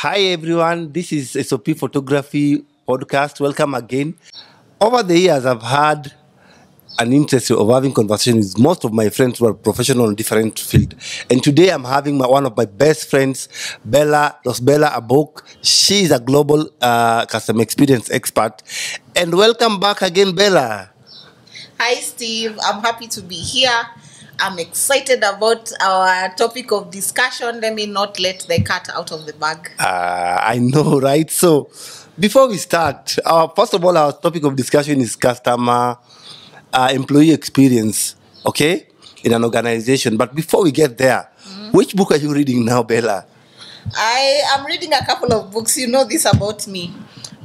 Hi everyone, this is SOP Photography Podcast. Welcome again. Over the years, I've had an interest of having conversations with most of my friends who are professional in different fields. And today I'm having one of my best friends, Rosebella Abok. She is a global customer experience expert. And welcome back again, Bella. Hi, Steve. I'm happy to be here. I'm excited about our topic of discussion. Let me not let the cat out of the bag. I know, right? So, before we start, first of all, our topic of discussion is customer employee experience, okay, in an organization. But before we get there, which book are you reading now, Bella? I am reading a couple of books. You know this about me.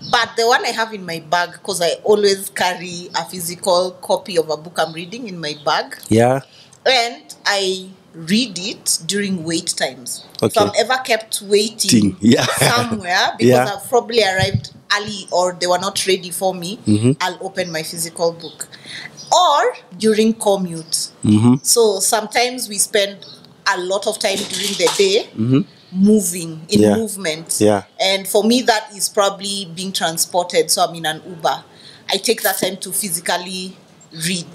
But the one I have in my bag, because I always carry a physical copy of a book I'm reading in my bag. Yeah. And I read it during wait times. Okay. So I'm ever kept waiting somewhere because I've probably arrived early or they were not ready for me. I'll open my physical book. Or during commute. So sometimes we spend a lot of time during the day moving, in movement. Yeah. And for me, that is probably being transported. So I'm in an Uber. I take that time to physically read.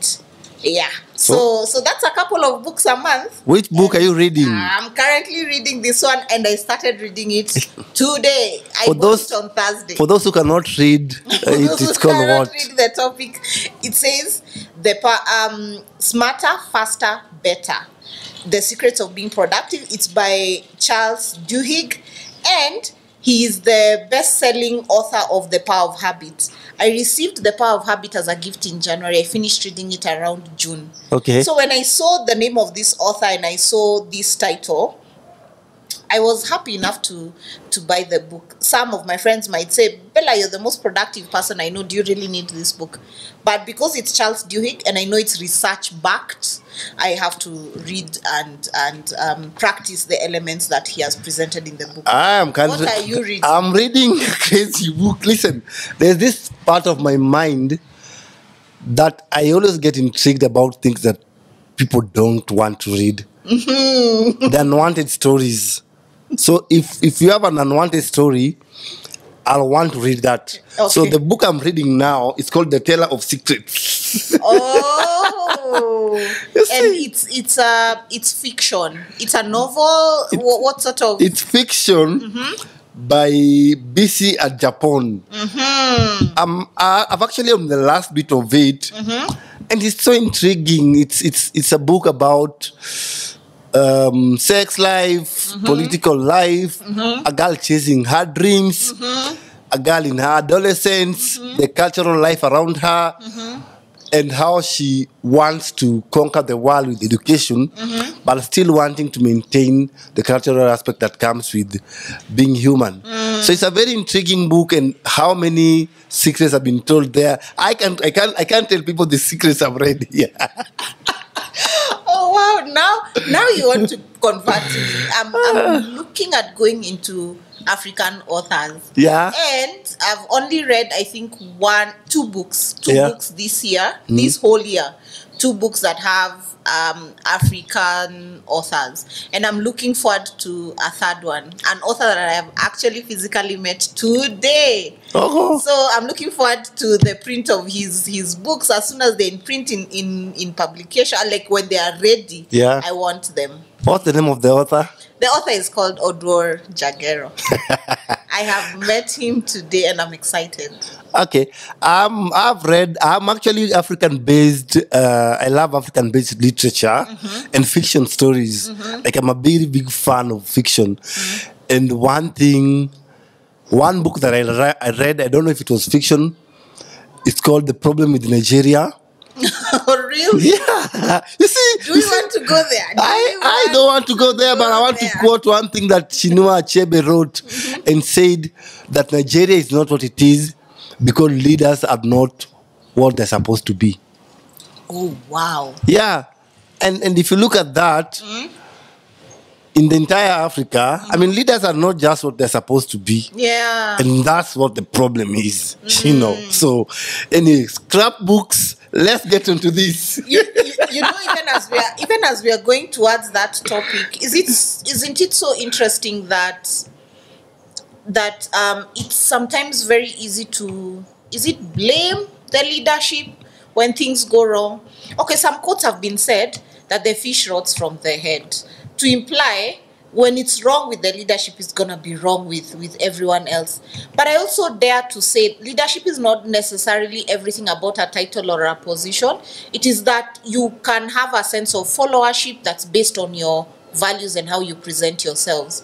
Yeah. So that's a couple of books a month. Which book are you reading? I'm currently reading this one and I started reading it today. I bought it on Thursday. For those who cannot read, it's called what? Read the topic. It says Smarter, Faster, Better. The Secrets of Being Productive. It's by Charles Duhigg and he is the best-selling author of The Power of Habit. I received The Power of Habit as a gift in January. I finished reading it around June. Okay. So when I saw the name of this author and I saw this title, I was happy enough to buy the book. Some of my friends might say, Bella, you're the most productive person I know. Do you really need this book? But because it's Charles Duhigg and I know it's research-backed, I have to read and practice the elements that he has presented in the book. What are you reading? I'm reading a crazy book. Listen, there's this part of my mind that I always get intrigued about things that people don't want to read. The unwanted stories. So if you have an unwanted story, I'll want to read that. Okay. So the book I'm reading now is called The Teller of Secrets. Oh, and it's fiction. It's a novel. What sort of? It's fiction by BC at Japan. I've actually on the last bit of it, and it's so intriguing. It's a book about sex life, political life, a girl chasing her dreams, a girl in her adolescence, the cultural life around her, and how she wants to conquer the world with education, but still wanting to maintain the cultural aspect that comes with being human. So it's a very intriguing book, and how many secrets have been told there. I can't tell people the secrets I've read here. Oh wow! Now you want to convert me. I'm looking at going into African authors. Yeah. And I've only read I think two books this year, this whole year. 2 books that have African authors, and I'm looking forward to a third one, an author that I have actually physically met today. So I'm looking forward to the print of his books as soon as they're in print in publication, like when they are ready. Yeah. I want them. What's the name of the author? The author is called Odwor Jagero. I have met him today and I'm excited. Okay. I'm actually African-based. I love African-based literature and fiction stories. Like I'm a very big fan of fiction. And one book that I read, I don't know if it was fiction, it's called The Problem with Nigeria. Oh, really? Yeah. You see, do you want to go there? I don't want to go there, but I want to quote one thing that Chinua Achebe wrote and said that Nigeria is not what it is because leaders are not what they're supposed to be. Oh, wow. Yeah. And if you look at that, in the entire Africa, I mean, leaders are not just what they're supposed to be. Yeah. And that's what the problem is, you know. So, anyway, scrapbooks. Let's get into this. You know, even as we are going towards that topic, isn't it so interesting that that it's sometimes very easy to, is it blame the leadership when things go wrong? Okay, some quotes have been said that the fish rots from the head, to imply when it's wrong with the leadership, it's going to be wrong with everyone else. But I also dare to say leadership is not necessarily everything about a title or a position. It is that you can have a sense of followership that's based on your values and how you present yourselves.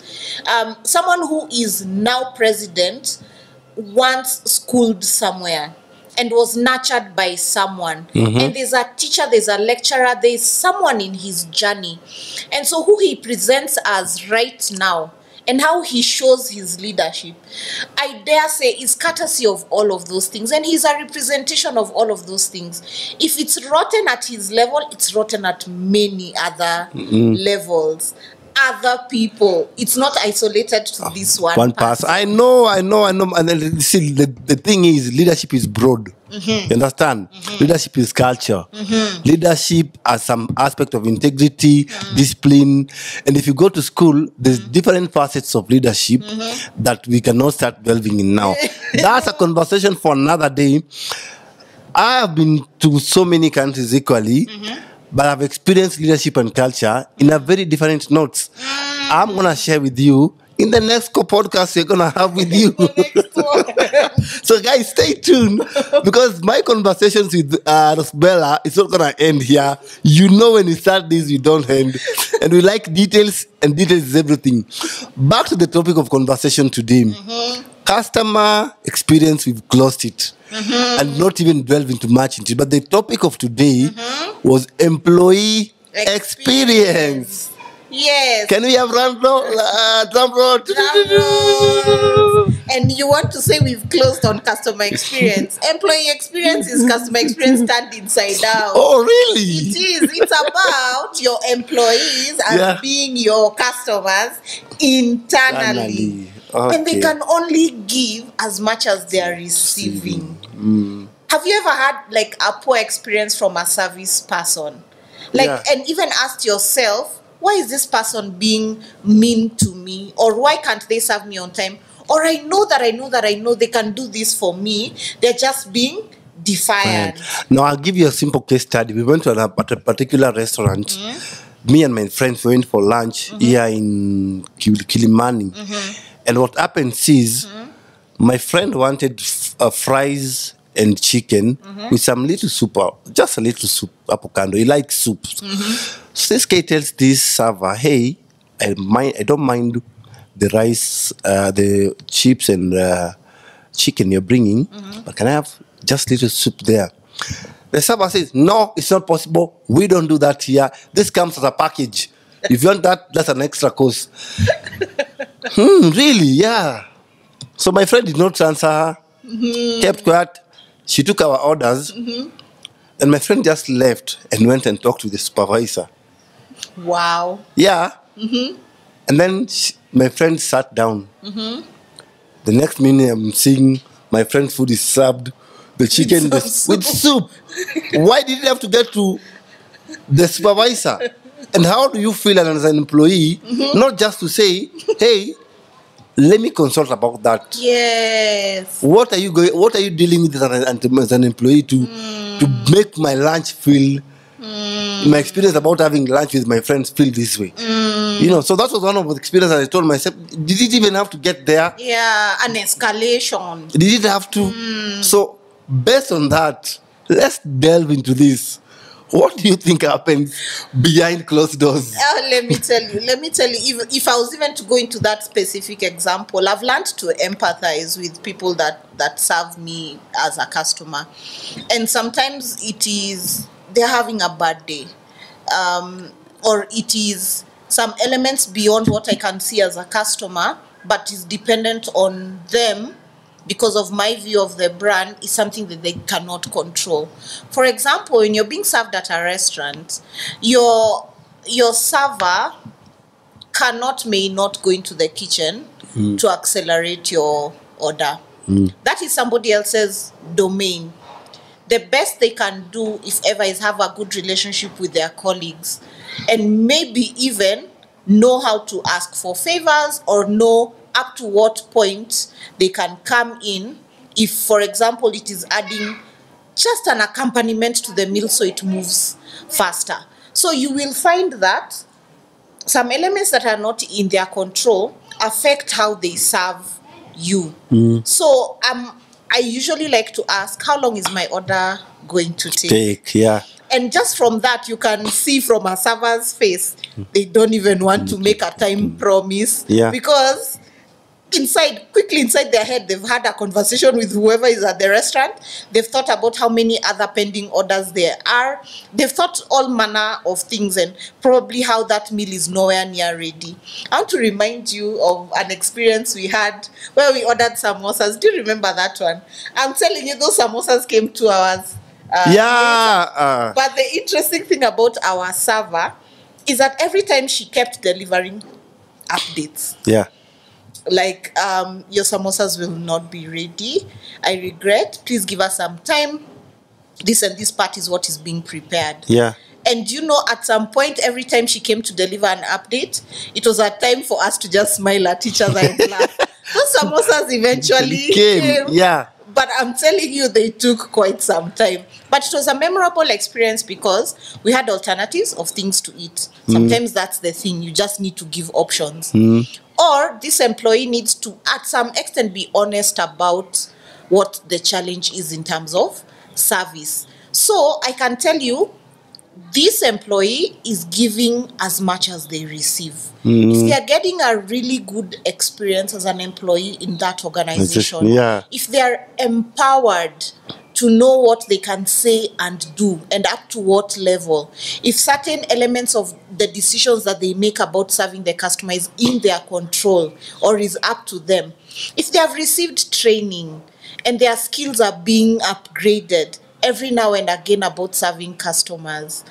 Someone who is now president once schooled somewhere and was nurtured by someone. And there's a teacher, there's a lecturer, there's someone in his journey. And so who he presents as right now and how he shows his leadership, I dare say, is courtesy of all of those things. And he's a representation of all of those things. If it's rotten at his level, it's rotten at many other levels. Other people. It's not isolated to this one person. I know. And then, see, the thing is, leadership is broad. You understand? Leadership is culture. Leadership has some aspect of integrity, discipline. And if you go to school, there's different facets of leadership that we cannot start delving in now. That's a conversation for another day. I have been to so many countries equally. But I've experienced leadership and culture in a very different notes. I'm going to share with you in the next podcast we're going to have with you. So guys, stay tuned because my conversations with Rosebella is not going to end here. You know when we start this, we don't end. And we like details, and details is everything. Back to the topic of conversation today. Customer experience, we've closed it. And not even delve into much into it. But the topic of today was employee experience. Yes. Can we have drum roll? And you want to say we've closed on customer experience. Employee experience is customer experience turned inside out. Oh, really? It is. It's about your employees as being your customers internally. Okay. And they can only give as much as they are receiving. Have you ever had like a poor experience from a service person? And even asked yourself, why is this person being mean to me? Or why can't they serve me on time? Or I know they can do this for me. They're just being defiant. Now, I'll give you a simple case study. We went to a particular restaurant. Me and my friends went for lunch here in Kilimani. And what happens is, my friend wanted fries and chicken with some little soup, just a little soup, apocando. He likes soups. So this guy tells this server, hey, I don't mind the rice, the chips and chicken you're bringing, but can I have just little soup there? The server says, no, it's not possible. We don't do that here. This comes as a package. If you want that, that's an extra cost. Really? Yeah. So my friend did not answer her, kept quiet. She took our orders, and my friend just left and went and talked to the supervisor. Wow. Yeah. And then my friend sat down. The next minute, I'm seeing my friend's food is served, the chicken with soup. Why did it have to get to the supervisor? And how do you feel as an employee, not just to say, hey, let me consult about that. Yes. What are you dealing with as an employee to make my lunch feel, my experience about having lunch with my friends feel this way? So that was one of the experiences I told myself, did it even have to get there? Yeah, an escalation. Did it have to? So based on that, let's delve into this. What do you think happens behind closed doors? Let me tell you, if I was even to go into that specific example, I've learned to empathize with people that serve me as a customer. And sometimes it is they're having a bad day. Or it is some elements beyond what I can see as a customer, but is dependent on them because of my view of the brand, is something that they cannot control. For example, when you're being served at a restaurant, your server may not go into the kitchen to accelerate your order. That is somebody else's domain. The best they can do, if ever, is have a good relationship with their colleagues and maybe even know how to ask for favors or know up to what point they can come in if, for example, it is adding just an accompaniment to the meal so it moves faster. So you will find that some elements that are not in their control affect how they serve you. So I usually like to ask, how long is my order going to take? Yeah. And just from that, you can see from a server's face, they don't even want to make a time promise. Yeah. Because quickly inside their head, they've had a conversation with whoever is at the restaurant. They've thought about how many other pending orders there are. They've thought all manner of things and probably how that meal is nowhere near ready. I want to remind you of an experience we had where we ordered samosas. Do you remember that one? I'm telling you, those samosas came 2 hours. But the interesting thing about our server is that every time she kept delivering updates. Yeah. Like, your samosas will not be ready. I regret. Please give us some time. This and this part is what is being prepared. Yeah. And at some point, every time she came to deliver an update, it was a time for us to just smile at each other and laugh. Those samosas eventually came. Yeah. But I'm telling you, they took quite some time. But it was a memorable experience because we had alternatives of things to eat. Sometimes that's the thing. You just need to give options. Or this employee needs to, at some extent, be honest about what the challenge is in terms of service. So I can tell you, this employee is giving as much as they receive. If they are getting a really good experience as an employee in that organization, if they are empowered to know what they can say and do and up to what level, if certain elements of the decisions that they make about serving the customer is in their control or is up to them, if they have received training and their skills are being upgraded every now and again about serving customers,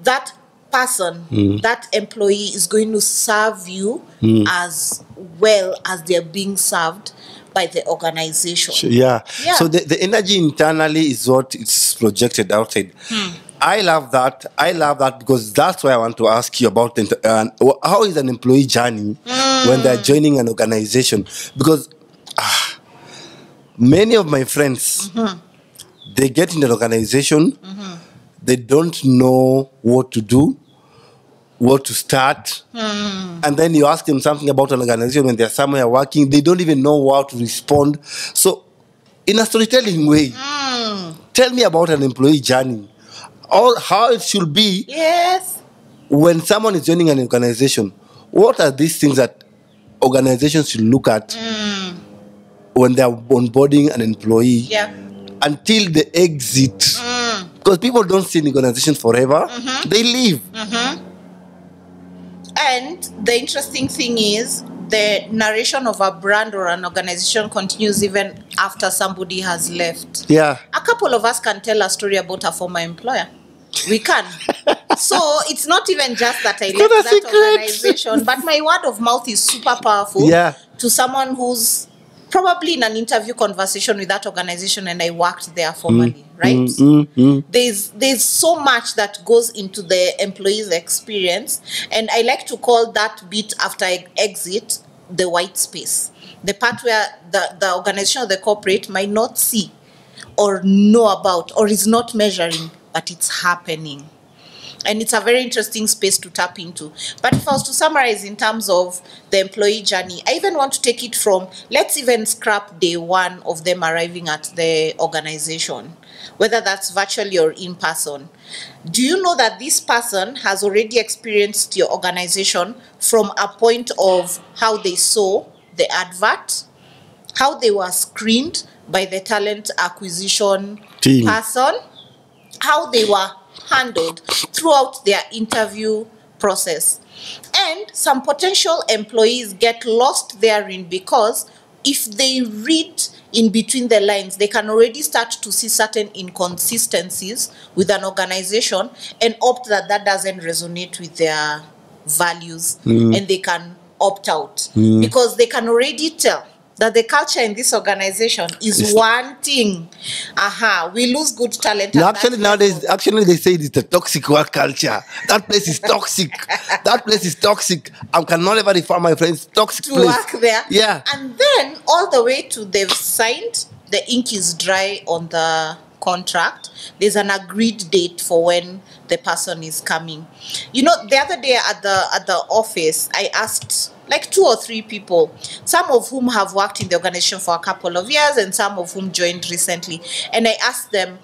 that person, that employee is going to serve you as well as they're being served by the organization. Yeah. So the energy internally is what is projected outside. I love that. Because that's why I want to ask you about how is an employee journey when they're joining an organization. Because many of my friends, they get in an organization, they don't know what to do, what to start, and then you ask them something about an organization when they're somewhere working, they don't even know how to respond. So, in a storytelling way, tell me about an employee journey, or how it should be when someone is joining an organization. What are these things that organizations should look at when they're onboarding an employee until they exit? Because people don't stay in organizations forever. They leave. And the interesting thing is, the narration of a brand or an organization continues even after somebody has left. Yeah. A couple of us can tell a story about a former employer. We can. So it's not even just that I left that organization, but my word of mouth is super powerful to someone who's probably in an interview conversation with that organization and I worked there formally, right? There's so much that goes into the employee's experience, and I like to call that bit after exit the white space, the part where the organization or the corporate might not see or know about or is not measuring, but it's happening. And it's a very interesting space to tap into. But if I was to summarize in terms of the employee journey, I even want to take it from, let's even scrap day one of them arriving at the organization, whether that's virtually or in person. Do you know that this person has already experienced your organization from a point of how they saw the advert, how they were screened by the talent acquisition person, how they were handled throughout their interview process. And some potential employees get lost therein because if they read in between the lines, they can already start to see certain inconsistencies with an organization and opt that doesn't resonate with their values, and they can opt out because they can already tell that the culture in this organization is wanting. We lose good talent. No, actually, nowadays, they say it's a toxic work culture. That place is toxic. That place is toxic. I cannot ever refer my friends toxic to place. Work there. Yeah. And then all the way to they've signed, the ink is dry on the contract. There's an agreed date for when the person is coming. You know, the other day at the office, I asked like 2 or 3 people, some of whom have worked in the organization for a couple of years and some of whom joined recently. And I asked them,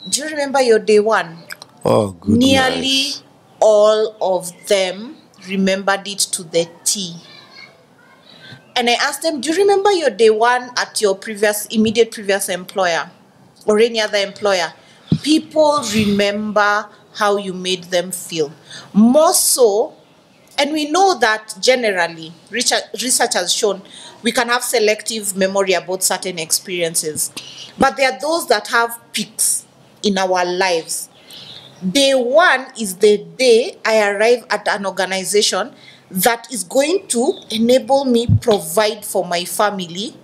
do you remember your day one? Oh, good. Nearly all of them remembered it to the T. And I asked them, do you remember your day one at your immediate previous employer or any other employer? People remember how you made them feel. More so, and we know that generally, research has shown we can have selective memory about certain experiences. But there are those that have peaks in our lives. Day one is the day I arrive at an organization that is going to enable me provide for my family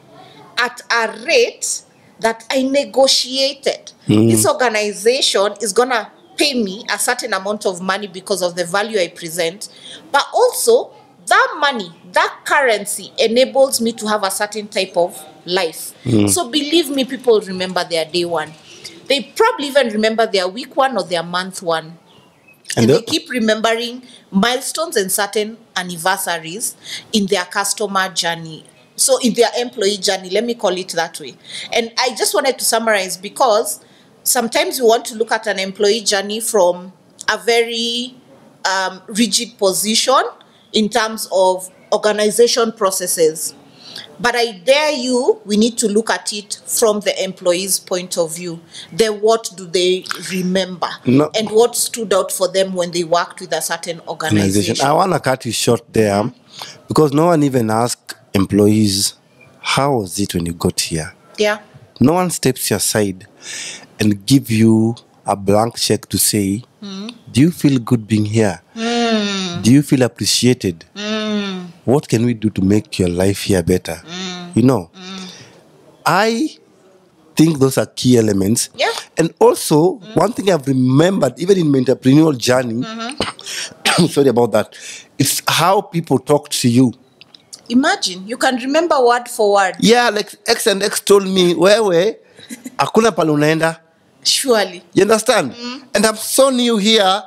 at a rate that I negotiated. This organization is going to pay me a certain amount of money because of the value I present, but also that money, that currency enables me to have a certain type of life. So believe me, people remember their day one. They probably even remember their week one or their month one. And they keep remembering milestones and certain anniversaries in their customer journey. So in their employee journey, let me call it that way. And I just wanted to summarize because sometimes we want to look at an employee journey from a very rigid position in terms of organization processes. But I dare you, we need to look at it from the employee's point of view. What do they remember? And what stood out for them when they worked with a certain organization? I want to cut you short there because no one even asked employees, how was it when you got here? Yeah. No one steps aside and give you a blank check to say, do you feel good being here? Do you feel appreciated? What can we do to make your life here better? You know, I think those are key elements. Yeah. And also, one thing I've remembered, even in my entrepreneurial journey, sorry about that, it's how people talk to you. Imagine, you can remember word for word. Yeah, like X and X told me, wewe, hakuna pale unaenda. Surely. You understand? And I'm so new here.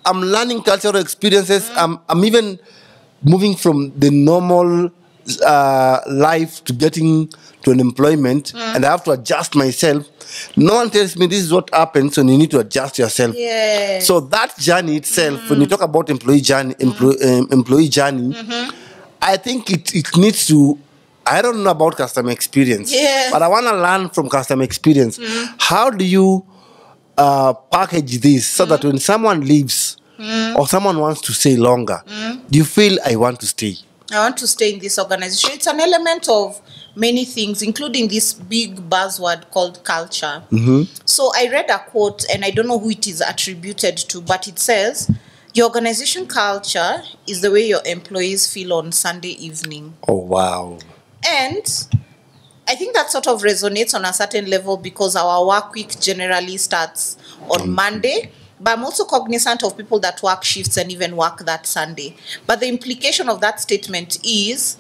I'm learning cultural experiences. I'm even moving from the normal life to getting to an employment, and I have to adjust myself. No one tells me this is what happens, so you need to adjust yourself. Yes. So that journey itself, when you talk about employee journey, I think it needs to. I don't know about customer experience, but I want to learn from customer experience. How do you package this so that when someone leaves or someone wants to stay longer, do you feel I want to stay? I want to stay in this organization. It's an element of many things, including this big buzzword called culture. So I read a quote, and I don't know who it is attributed to, but it says, your organization culture is the way your employees feel on Sunday evening. Oh, wow. And I think that sort of resonates on a certain level because our work week generally starts on Monday. But I'm also cognizant of people that work shifts and even work that Sunday. But the implication of that statement is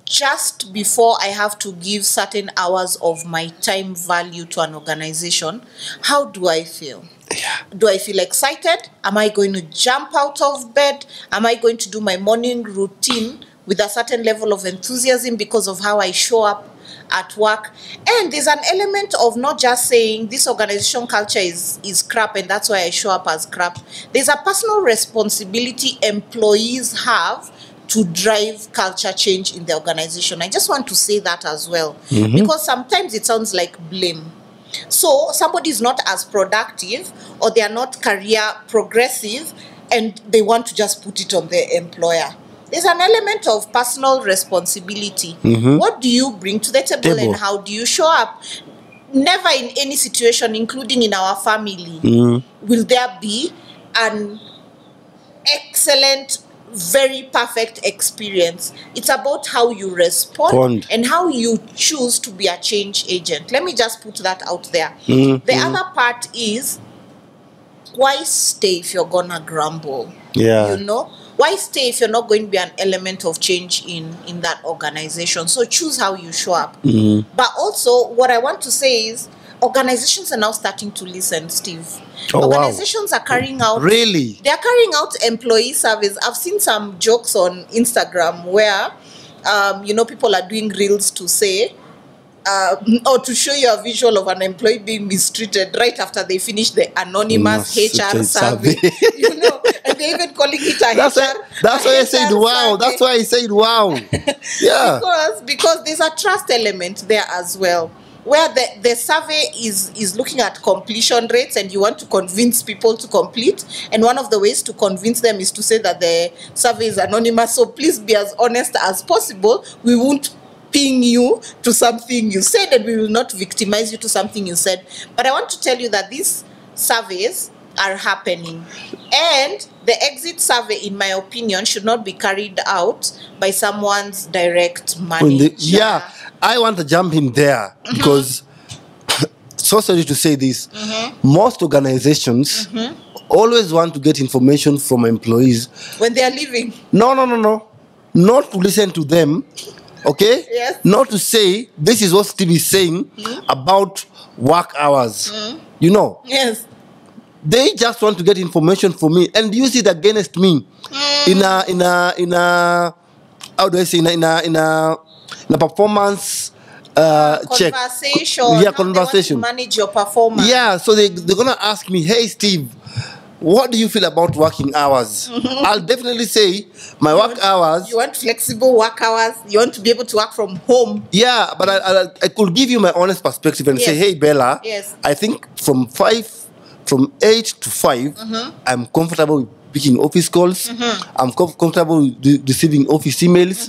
just before I have to give certain hours of my time value to an organization, how do I feel? Yeah. Do I feel excited? Am I going to jump out of bed? Am I going to do my morning routine with a certain level of enthusiasm because of how I show up at work? And there's an element of not just saying this organization culture is crap and that's why I show up as crap. There's a personal responsibility employees have to drive culture change in the organization. I just want to say that as well, because sometimes it sounds like blame. So somebody is not as productive or they are not career progressive and they want to just put it on their employer. There's an element of personal responsibility. What do you bring to the table and how do you show up? Never in any situation, including in our family, will there be an excellent, very perfect experience. It's about how you respond and how you choose to be a change agent. Let me just put that out there. The other part is, why stay if you're gonna grumble? Yeah. You know? Why stay if you're not going to be an element of change in that organization? So choose how you show up. But also, what I want to say is, organizations are now starting to listen, Steve. Organizations are carrying out... Really? They are carrying out employee surveys. I've seen some jokes on Instagram where, people are doing reels to say, or to show you a visual of an employee being mistreated right after they finish the anonymous HR survey. And they're even calling it a HR. That's why I said wow. That's why I said wow. Yeah. Because there's a trust element there as well, where the survey is looking at completion rates, and you want to convince people to complete. And one of the ways to convince them is to say that the survey is anonymous. So please be as honest as possible. We won't ping you to something you said, and we will not victimize you to something you said. But I want to tell you that these surveys are happening. And the exit survey, in my opinion, should not be carried out by someone's direct manager. I want to jump in there because, so sorry to say this, most organizations always want to get information from employees. When they are leaving? No. Not to listen to them, okay? Yes. Not to say, this is what Steve is saying about work hours. Yes. They just want to get information from me and use it against me in a how do I say, in a performance check. Conversation. Yeah, conversation. They want to manage your performance. Yeah, so they're going to ask me, hey, Steve, what do you feel about working hours? I'll definitely say my work hours. You want flexible work hours? You want to be able to work from home? Yeah, but I could give you my honest perspective and say, hey, Bella, I think from 8 to 5, I'm comfortable with picking office calls. I'm comfortable with receiving office emails.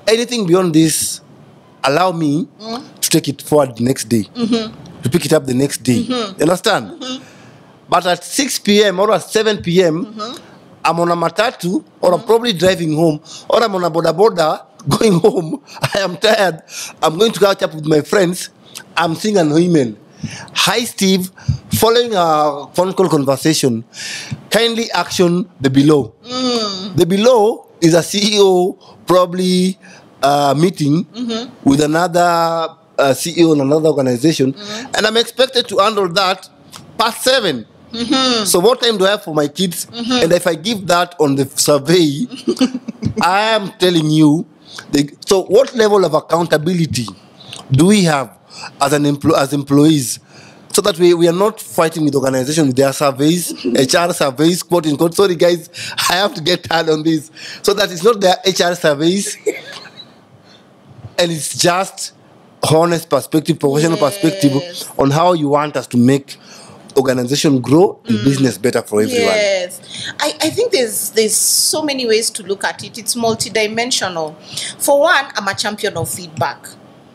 Anything beyond this, allow me to take it forward the next day, to pick it up the next day. You understand? But at 6 p.m. or at 7 p.m., I'm on a matatu, or I'm probably driving home, or I'm on a boda going home. I am tired. I'm going to catch up with my friends. I'm seeing an email. Hi, Steve. Following our phone call conversation, kindly action the below. The below is a CEO probably meeting with another CEO in another organization, and I'm expected to handle that past 7. So what time do I have for my kids? And if I give that on the survey, I am telling you. So what level of accountability do we have as employees, so that we are not fighting with organizations with their surveys, HR surveys, quote unquote. Sorry guys, I have to get hard on this, so that it's not their HR surveys, and it's just honest perspective, professional perspective on how you want us to make organization grow and business better for everyone. Yes, I think there's so many ways to look at it. It's multidimensional. For one, I'm a champion of feedback.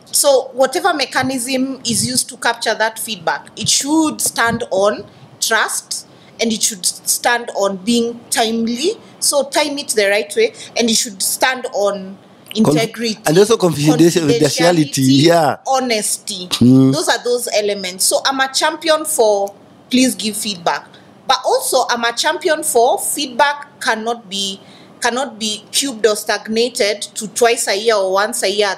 So whatever mechanism is used to capture that feedback, it should stand on trust, and it should stand on being timely. So time it the right way, and it should stand on integrity, and also confidentiality, honesty. Those are those elements. So I'm a champion for please give feedback, but also I'm a champion for feedback cannot be cubed or stagnated to twice a year or once a year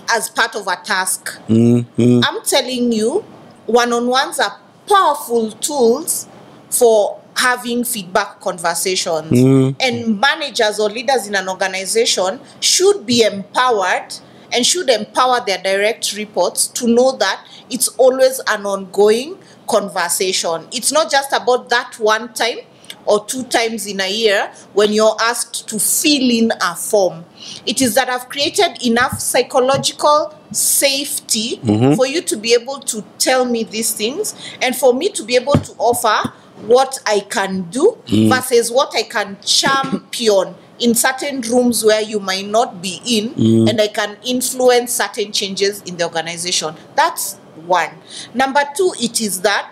as part of a task. I'm telling you, one-on-ones are powerful tools for having feedback conversations. And managers or leaders in an organization should be empowered and should empower their direct reports to know that it's always an ongoing conversation. It's not just about that one time or 2 times in a year when you're asked to fill in a form. It is that I've created enough psychological safety for you to be able to tell me these things, and for me to be able to offer what I can do versus what I can champion in certain rooms where you might not be in, and I can influence certain changes in the organization. That's one. Number 2, it is that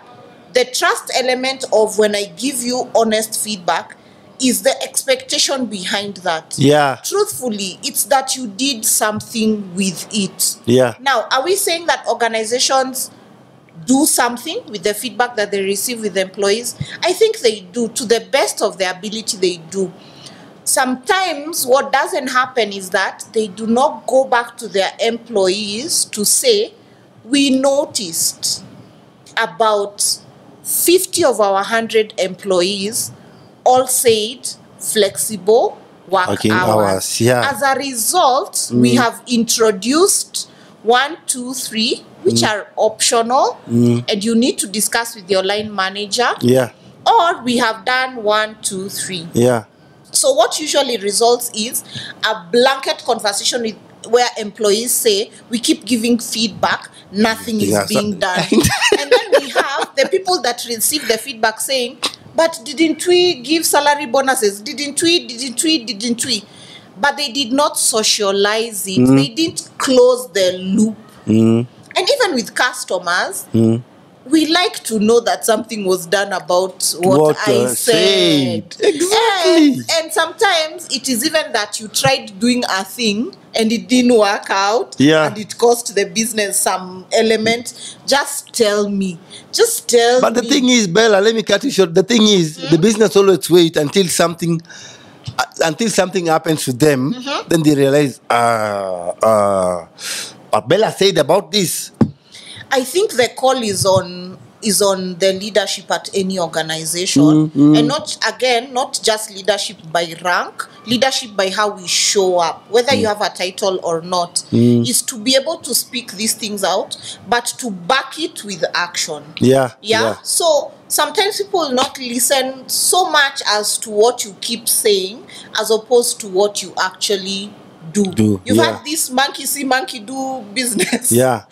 the trust element of when I give you honest feedback is the expectation behind that. Yeah. Truthfully, it's that you did something with it. Yeah. Now, are we saying that organizations do something with the feedback that they receive with employees? I think they do. To the best of their ability, they do. Sometimes what doesn't happen is that they do not go back to their employees to say, we noticed about 50 of our 100 employees all said flexible working hours. Yeah. As a result, we have introduced 1, 2, 3, which are optional, and you need to discuss with your line manager. Yeah. Or we have done 1, 2, 3. Yeah. So what usually results is a blanket conversation where employees say, we keep giving feedback, nothing is being done. And then we have the people that receive the feedback saying, but didn't we give salary bonuses? Didn't we? But they did not socialize it. They didn't close the loop. And even with customers, we like to know that something was done about what I said. Exactly. And sometimes it is even that you tried doing a thing and it didn't work out. Yeah. And it cost the business some element. Just tell me. Just tell me. But the thing is, Bella, let me cut you short. The thing is, the business always wait until something happens to them. Then they realize, but Bella said about this. I think the call is on the leadership at any organization, and not just leadership by rank, leadership by how we show up, whether you have a title or not, is to be able to speak these things out, but to back it with action. Yeah. So sometimes people will not listen so much as to what you keep saying, as opposed to what you actually do. You've had this monkey see, monkey do business. Yeah.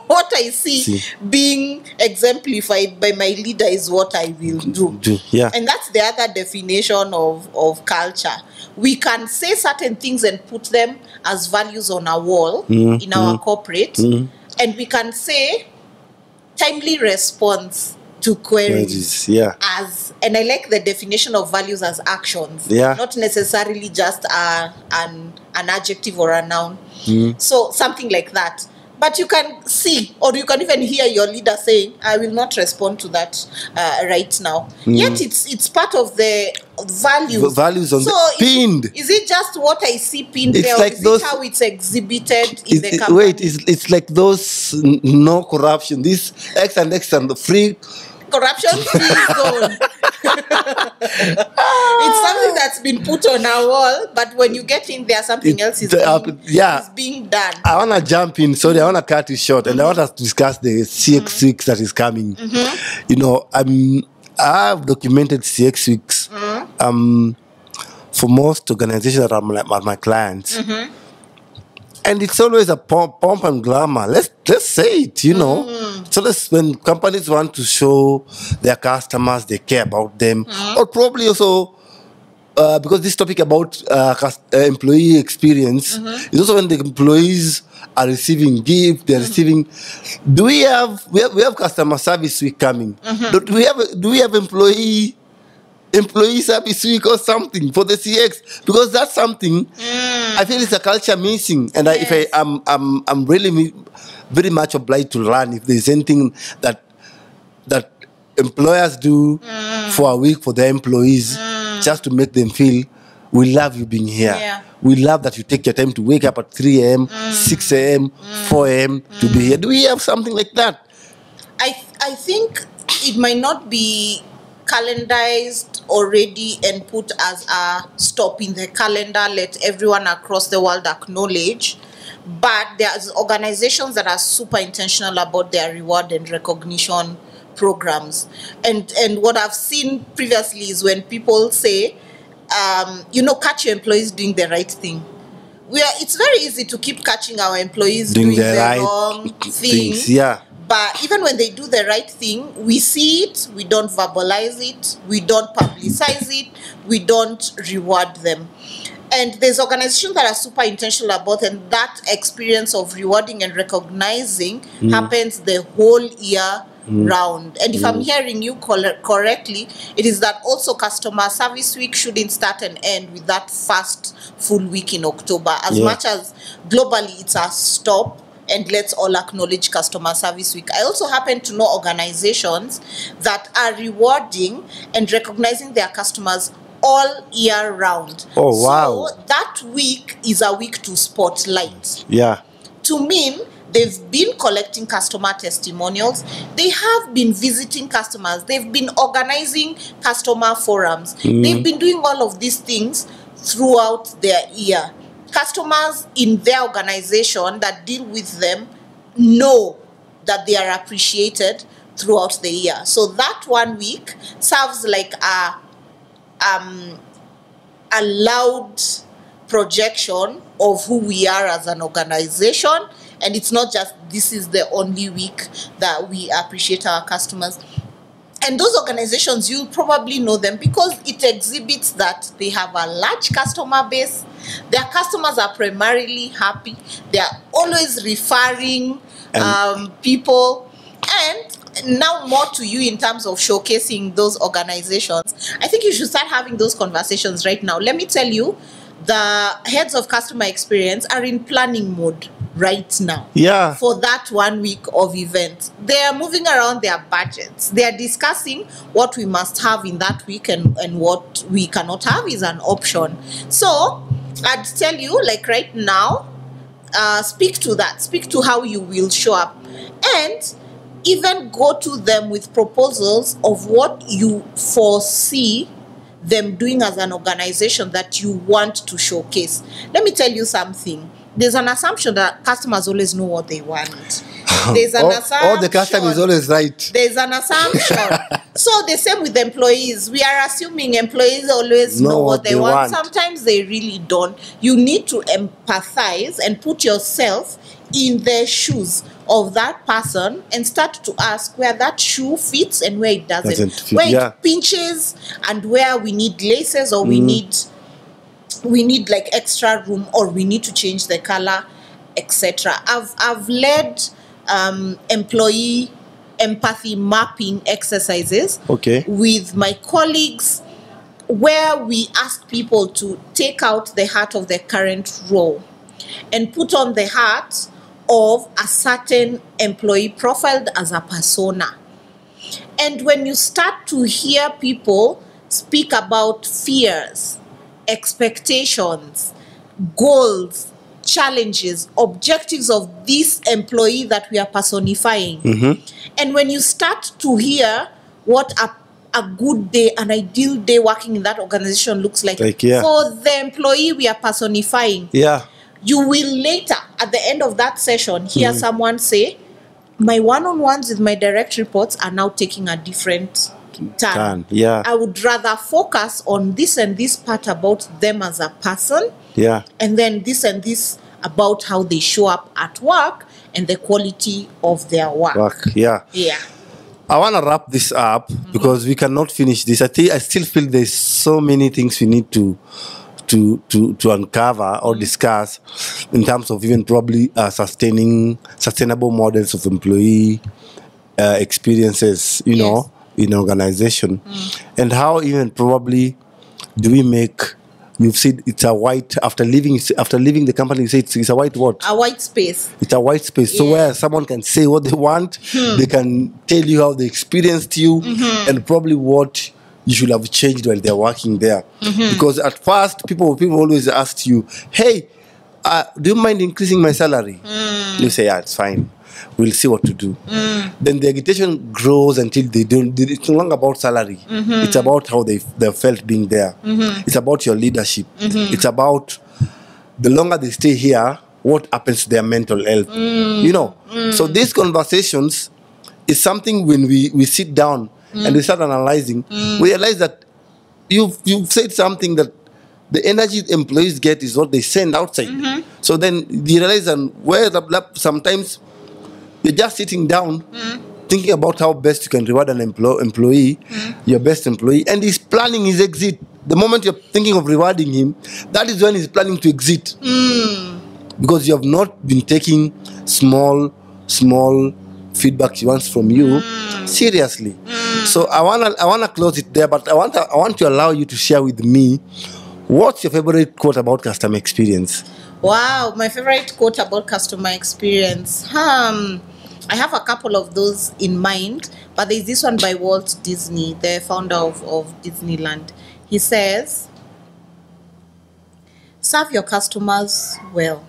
What I see being exemplified by my leader is what I will do. Yeah. And that's the other definition of culture. We can say certain things and put them as values on a wall in our corporate, and we can say timely response to queries and I like the definition of values as actions, not necessarily just an adjective or a noun. So something like that. But you can see, or you can even hear your leader saying, I will not respond to that right now. Yet it's part of the values. Values on pinned. Is it just what I see pinned it's there, like or is those, it how it's exhibited in the company? Wait, it's like those no corruption. This X and the free corruption free zone. It's something that's been put on our wall, but when you get in there, something else is being done. I want to jump in. Sorry, I want to cut it short, and I want us to discuss the CX weeks that is coming. You know, I've documented CX weeks for most organizations that are my clients. And it's always a pomp and glamour. Let's say it, you know. So when companies want to show their customers they care about them, or probably also because this topic about employee experience is also when the employees are receiving gifts, they're receiving. Do we have customer service week coming? Do we have employee service week or something for the CX? Because that's something I feel it's a culture missing, and I'm really very much obliged to learn if there's anything that employers do for a week for their employees, just to make them feel we love you being here. We love that you take your time to wake up at 3 a.m., 6 a.m., 4 a.m. to be here. Do we have something like that? I think it might not be calendarized already and put as a stop in the calendar, let everyone across the world acknowledge, but there's organizations that are super intentional about their reward and recognition programs. And what I've seen previously is when people say, catch your employees doing the right thing. It's very easy to keep catching our employees doing the right wrong things. But even when they do the right thing, we see it, we don't verbalize it, we don't publicize it, we don't reward them. And there's organizations that are super intentional about it, and that experience of rewarding and recognizing happens the whole year round. And if I'm hearing you correctly, it is that also customer service week shouldn't start and end with that first full week in October. As much as globally it's a stop, and let's all acknowledge customer service week. I also happen to know organizations that are rewarding and recognizing their customers all year round. Oh, wow. So that week is a week to spotlight. Yeah. To mean they've been collecting customer testimonials. They have been visiting customers. They've been organizing customer forums. They've been doing all of these things throughout their year. Customers in their organization that deal with them know that they are appreciated throughout the year. So that 1 week serves like a loud projection of who we are as an organization. And it's not just this is the only week that we appreciate our customers. And those organizations, you probably know them because it exhibits that they have a large customer base. Their customers are primarily happy. They are always referring people. And now more to you in terms of showcasing those organizations. I think you should start having those conversations right now. Let me tell you, the heads of customer experience are in planning mode right now. Yeah. For that 1 week of events. They are moving around their budgets. They are discussing what we must have in that week and what we cannot have is an option. So I'd tell you, like right now, speak to that. Speak to how you will show up. And even go to them with proposals of what you foresee them doing as an organization that you want to showcase. Let me tell you something. There's an assumption that customers always know what they want. There's an assumption. All the customer is always right. There's an assumption. So the same with employees. We are assuming employees always know what they want. Sometimes they really don't. You need to empathize and put yourself in the shoes of that person and start to ask where that shoe fits and where it doesn't fit, where it pinches and where we need laces or we need like extra room or we need to change the color, etc. I've led employee empathy mapping exercises with my colleagues where we ask people to take out the hat of their current role and put on the hat of a certain employee profiled as a persona. And when you start to hear people speak about fears, expectations, goals, challenges, objectives of this employee that we are personifying, and when you start to hear what a good day, an ideal day working in that organization looks like for the employee we are personifying, you will later, at the end of that session, hear someone say, my one-on-ones with my direct reports are now taking a different turn. I would rather focus on this and this part about them as a person, and then this and this about how they show up at work and the quality of their work. I want to wrap this up because we cannot finish this. I still feel there's so many things we need to uncover or discuss in terms of even probably sustainable models of employee experiences, you know, in organization, and how even probably do we make. You've said it's a white after leaving the company. You say it's a white what? A white space. It's a white space. So where someone can say what they want, they can tell you how they experienced you, and probably what you should have changed while they're working there. Because at first, people always asked you, hey, do you mind increasing my salary? You say, yeah, it's fine. We'll see what to do. Then the agitation grows until they don't. It's no longer about salary. It's about how they felt being there. It's about your leadership. It's about the longer they stay here, what happens to their mental health. You know. So these conversations is something when we sit down and we start analyzing, we realize that you've said something that the energy employees get is what they send outside. So then you realize that where sometimes you're just sitting down thinking about how best you can reward an employee, your best employee, and he's planning his exit. The moment you're thinking of rewarding him, that is when he's planning to exit. Because you have not been taking small feedback she wants from you. Seriously. So I wanna close it there, but I want to allow you to share with me what's your favorite quote about customer experience. Wow, my favorite quote about customer experience. I have a couple of those in mind, but there's this one by Walt Disney, the founder of Disneyland. He says, serve your customers well.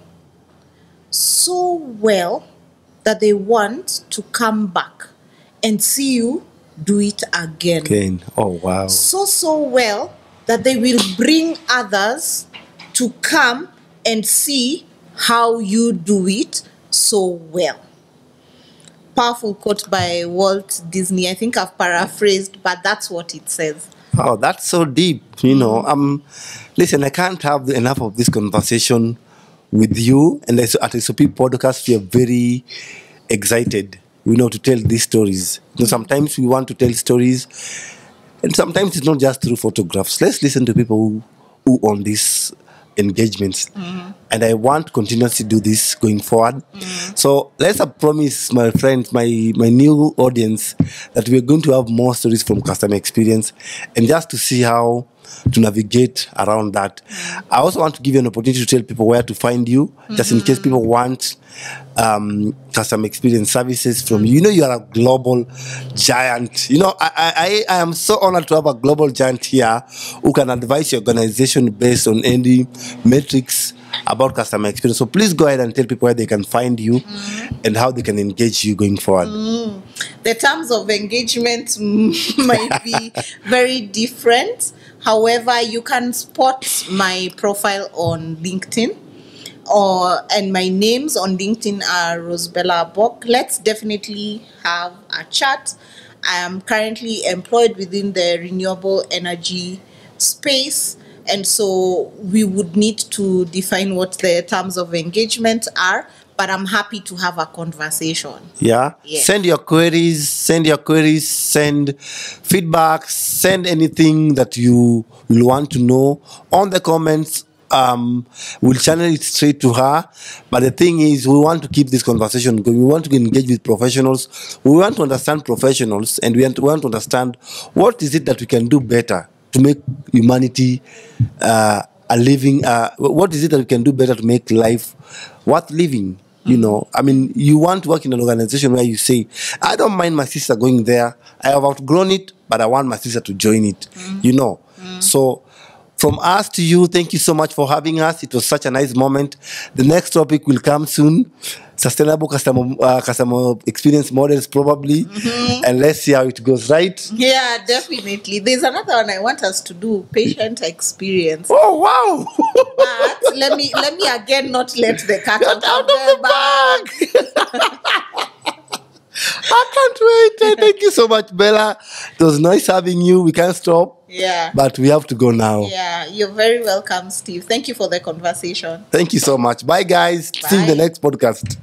So well that they want to come back and see you do it again. Oh, wow. So well that they will bring others to come and see how you do it so well. Powerful quote by Walt Disney. I think I've paraphrased, but that's what it says. Oh, that's so deep. Listen, I can't have enough of this conversation with you. And at SOP Podcast, we are very excited, to tell these stories. Sometimes we want to tell stories, and sometimes it's not just through photographs. Let's listen to people who own these engagements. And I want to continuously do this going forward. So let's promise, my friends, my new audience, that we're going to have more stories from customer experience, and just to see how to navigate around that. I also want to give you an opportunity to tell people where to find you, just in case people want customer experience services from you. You are a global giant. I am so honored to have a global giant here who can advise your organization based on any metrics about customer experience. So please go ahead and tell people where they can find you and how they can engage you going forward. The terms of engagement might be very different. However, you can spot my profile on LinkedIn, and my names on LinkedIn are Rosebella Abok. Let's definitely have a chat. I am currently employed within the renewable energy space, and so we would need to define what the terms of engagement are, but I'm happy to have a conversation. Yeah. Send your queries, send feedback, send anything that you will want to know on the comments. We'll channel it straight to her. But the thing is, we want to keep this conversation going. We want to engage with professionals. We want to understand professionals, and we want to understand what is it that we can do better to make humanity a living. What is it that we can do better to make life worth living? You want to work in an organization where you say, I don't mind my sister going there. I have outgrown it, but I want my sister to join it. So from us to you, thank you so much for having us. It was such a nice moment. The next topic will come soon. Sustainable customer experience models, probably. And let's see how it goes, right? Yeah, definitely. There's another one I want us to do, patient experience. Oh, wow. But let me again not let the cat out of the bag. I can't wait. Thank you so much, Bella. It was nice having you. We can't stop. Yeah. But we have to go now. Yeah, you're very welcome, Steve. Thank you for the conversation. Thank you so much. Bye, guys. Bye. See you in the next podcast.